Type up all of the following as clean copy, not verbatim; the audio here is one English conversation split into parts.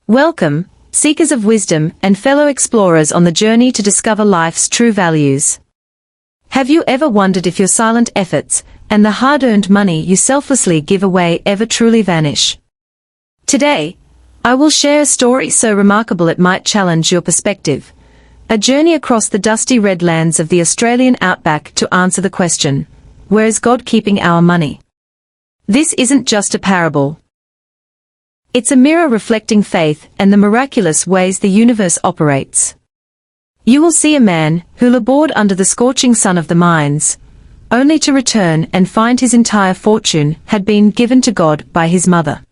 Welcome, seekers of wisdom and fellow explorers on the journey to discover life's true values. Have you ever wondered if your silent efforts and the hard-earned money you selflessly give away ever truly vanish? Today, I will share a story so remarkable it might challenge your perspective. A journey across the dusty red lands of the Australian outback to answer the question, where is God keeping our money? This isn't just a parable. It's a mirror reflecting faith and the miraculous ways the universe operates. You will see a man who labored under the scorching sun of the mines, only to return and find his entire fortune had been given to God by his mother.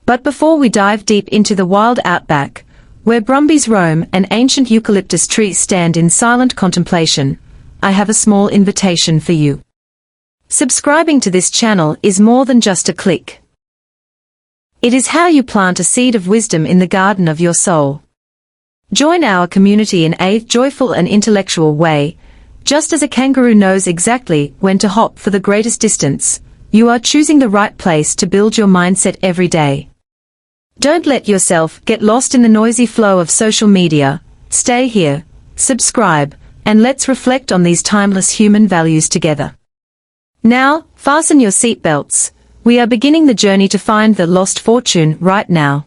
But before we dive deep into the wild outback, where brumbies roam and ancient eucalyptus trees stand in silent contemplation, I have a small invitation for you. Subscribing to this channel is more than just a click. It is how you plant a seed of wisdom in the garden of your soul. Join our community in a joyful and intellectual way. Just as a kangaroo knows exactly when to hop for the greatest distance, you are choosing the right place to build your mindset every day. Don't let yourself get lost in the noisy flow of social media. Stay here, subscribe, and let's reflect on these timeless human values together. Now, fasten your seatbelts. We are beginning the journey to find the lost fortune right now.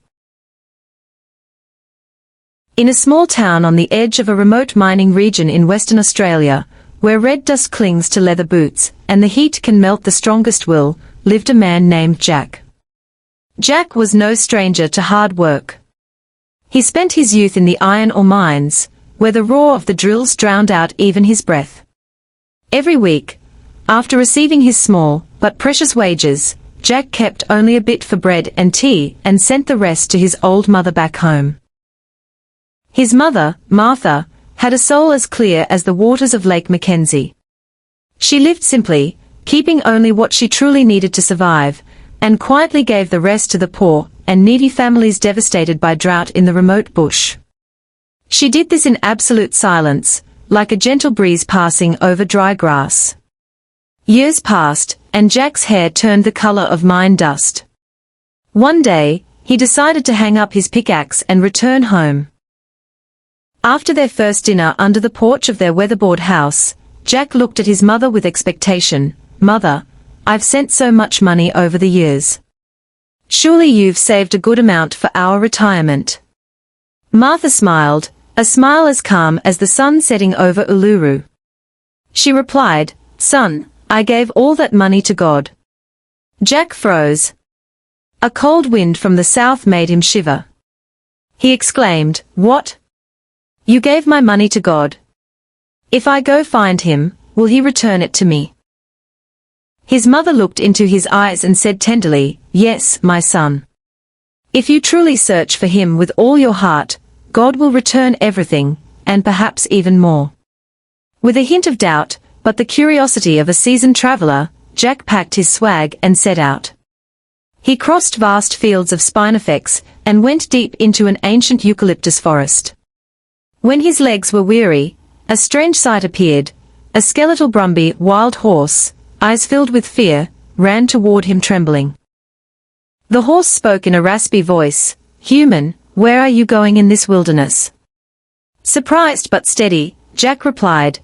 In a small town on the edge of a remote mining region in Western Australia, where red dust clings to leather boots and the heat can melt the strongest will, lived a man named Jack. Jack was no stranger to hard work. He spent his youth in the iron ore mines, where the roar of the drills drowned out even his breath. Every week, after receiving his small but precious wages, Jack kept only a bit for bread and tea and sent the rest to his old mother back home. His mother, Martha, had a soul as clear as the waters of Lake Mackenzie. She lived simply, keeping only what she truly needed to survive, and quietly gave the rest to the poor and needy families devastated by drought in the remote bush. She did this in absolute silence, like a gentle breeze passing over dry grass. Years passed, and Jack's hair turned the color of mine dust. One day, he decided to hang up his pickaxe and return home. After their first dinner under the porch of their weatherboard house, Jack looked at his mother with expectation. "Mother, I've sent so much money over the years. Surely you've saved a good amount for our retirement." Martha smiled, a smile as calm as the sun setting over Uluru. She replied, "Son, I gave all that money to God." Jack froze. A cold wind from the south made him shiver. He exclaimed, "What? You gave my money to God? If I go find him, will he return it to me?" His mother looked into his eyes and said tenderly, "Yes, my son. If you truly search for him with all your heart, God will return everything, and perhaps even more." With a hint of doubt, but the curiosity of a seasoned traveler, Jack packed his swag and set out. He crossed vast fields of spinifex and went deep into an ancient eucalyptus forest. When his legs were weary, a strange sight appeared. A skeletal brumby wild horse, eyes filled with fear, ran toward him trembling. The horse spoke in a raspy voice, "Human, where are you going in this wilderness?" Surprised but steady, Jack replied,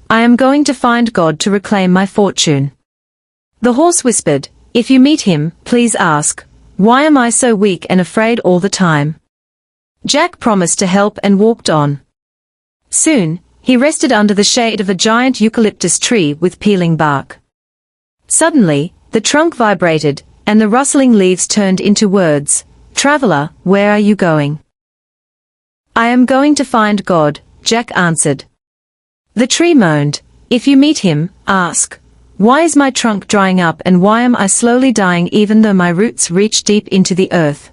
"I am going to find God to reclaim my fortune." The horse whispered, "If you meet him, please ask, why am I so weak and afraid all the time?" Jack promised to help and walked on. Soon, he rested under the shade of a giant eucalyptus tree with peeling bark. Suddenly, the trunk vibrated, and the rustling leaves turned into words, "Traveler, where are you going?" "I am going to find God," Jack answered. The tree moaned, "If you meet him, ask, why is my trunk drying up and why am I slowly dying even though my roots reach deep into the earth?"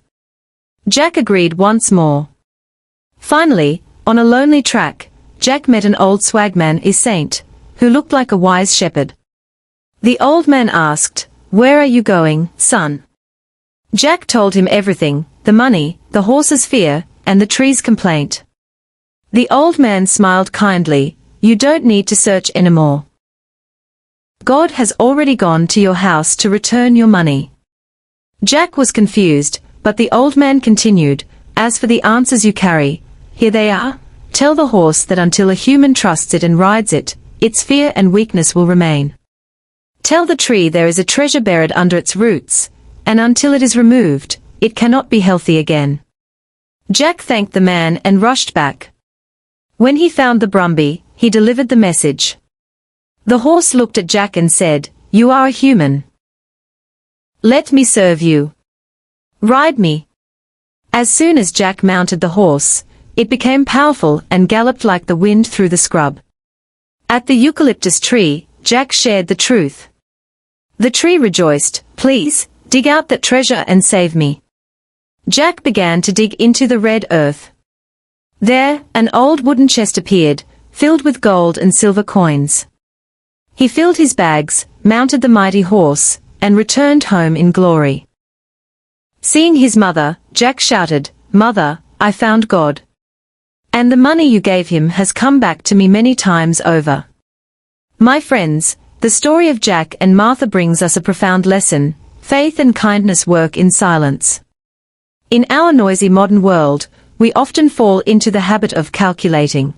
Jack agreed once more. Finally, on a lonely track, Jack met an old swagman, a saint, who looked like a wise shepherd. The old man asked, "Where are you going, son?" Jack told him everything, the money, the horse's fear, and the tree's complaint. The old man smiled kindly, "You don't need to search anymore. God has already gone to your house to return your money." Jack was confused, but the old man continued, As for the answers you carry, here they are. Tell the horse that until a human trusts it and rides it, its fear and weakness will remain. Tell the tree there is a treasure buried under its roots, and until it is removed, it cannot be healthy again. Jack thanked the man and rushed back. When he found the Brumby, he delivered the message. The horse looked at Jack and said, "You are a human. Let me serve you. Ride me." As soon as Jack mounted the horse, it became powerful and galloped like the wind through the scrub. At the eucalyptus tree, Jack shared the truth. The tree rejoiced, "Please, dig out that treasure and save me." Jack began to dig into the red earth. There, an old wooden chest appeared, filled with gold and silver coins. He filled his bags, mounted the mighty horse, and returned home in glory. Seeing his mother, Jack shouted, "Mother, I found God. And the money you gave him has come back to me many times over." My friends, the story of Jack and Martha brings us a profound lesson. Faith and kindness work in silence. In our noisy modern world, we often fall into the habit of calculating.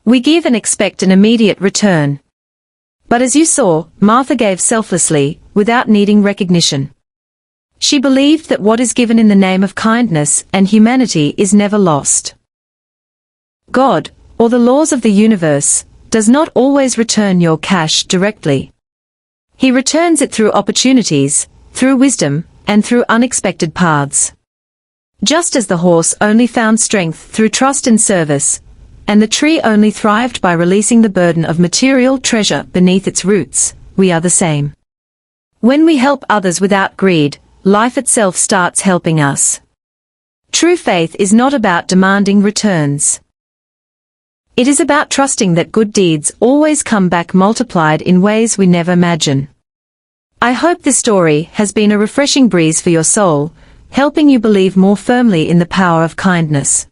We give and expect an immediate return. But as you saw, Martha gave selflessly, without needing recognition. She believed that what is given in the name of kindness and humanity is never lost. God, or the laws of the universe, does not always return your cash directly. He returns it through opportunities, through wisdom, and through unexpected paths. Just as the horse only found strength through trust and service, and the tree only thrived by releasing the burden of material treasure beneath its roots, we are the same. When we help others without greed, life itself starts helping us. True faith is not about demanding returns. It is about trusting that good deeds always come back multiplied in ways we never imagine. I hope this story has been a refreshing breeze for your soul, helping you believe more firmly in the power of kindness.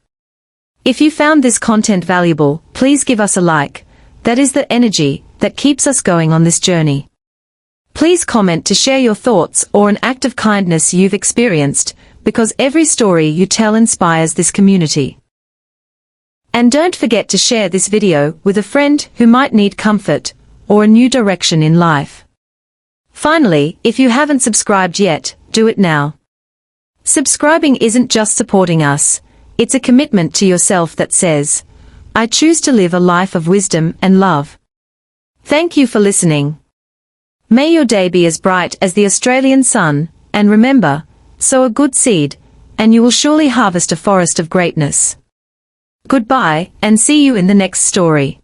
If you found this content valuable, please give us a like. That is the energy that keeps us going on this journey. Please comment to share your thoughts or an act of kindness you've experienced, because every story you tell inspires this community. And don't forget to share this video with a friend who might need comfort or a new direction in life. Finally, if you haven't subscribed yet, do it now. Subscribing isn't just supporting us, it's a commitment to yourself that says, "I choose to live a life of wisdom and love." Thank you for listening. May your day be as bright as the Australian sun, and remember, sow a good seed, and you will surely harvest a forest of greatness. Goodbye, and see you in the next story.